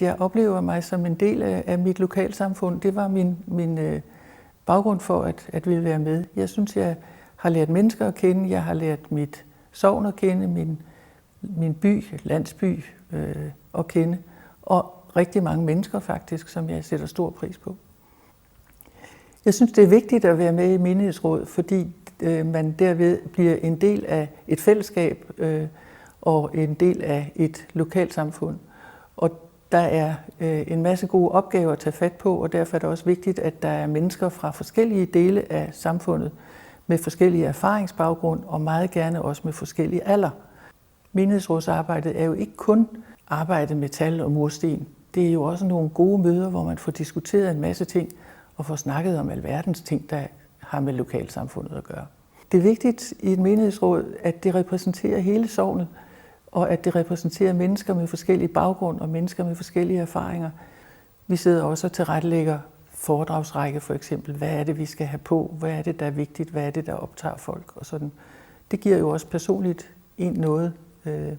Jeg oplever mig som en del af mit lokalsamfund. Det var min baggrund for at ville være med. Jeg synes, jeg har lært mennesker at kende. Jeg har lært mit sogn at kende, min by, landsby at kende. Og rigtig mange mennesker faktisk, som jeg sætter stor pris på. Jeg synes, det er vigtigt at være med i menighedsråd, fordi man derved bliver en del af et fællesskab og en del af et lokalsamfund. Og der er en masse gode opgaver at tage fat på, og derfor er det også vigtigt, at der er mennesker fra forskellige dele af samfundet med forskellige erfaringsbaggrund og meget gerne også med forskellige alder. Menighedsrådsarbejdet er jo ikke kun arbejde med tal og mursten. Det er jo også nogle gode møder, hvor man får diskuteret en masse ting og får snakket om alverdens ting, der har med lokalsamfundet at gøre. Det er vigtigt i et menighedsråd, at det repræsenterer hele sognet, og at det repræsenterer mennesker med forskellige baggrund og mennesker med forskellige erfaringer. Vi sidder også og tilrettelægger foredragsrække for eksempel. Hvad er det, vi skal have på? Hvad er det, der er vigtigt? Hvad er det, der optager folk? Og sådan. Det giver jo også personligt noget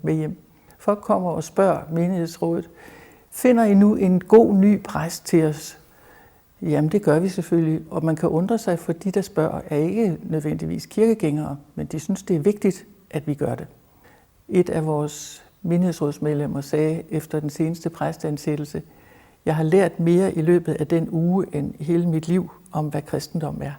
med hjem. Folk kommer og spørger menighedsrådet, finder I nu en god ny præst til os? Jamen det gør vi selvfølgelig, og man kan undre sig, for de, der spørger, er ikke nødvendigvis kirkegængere, men de synes, det er vigtigt, at vi gør det. Et af vores menighedsrådsmedlemmer sagde efter den seneste præsteansættelse, jeg har lært mere i løbet af den uge end hele mit liv om, hvad kristendom er.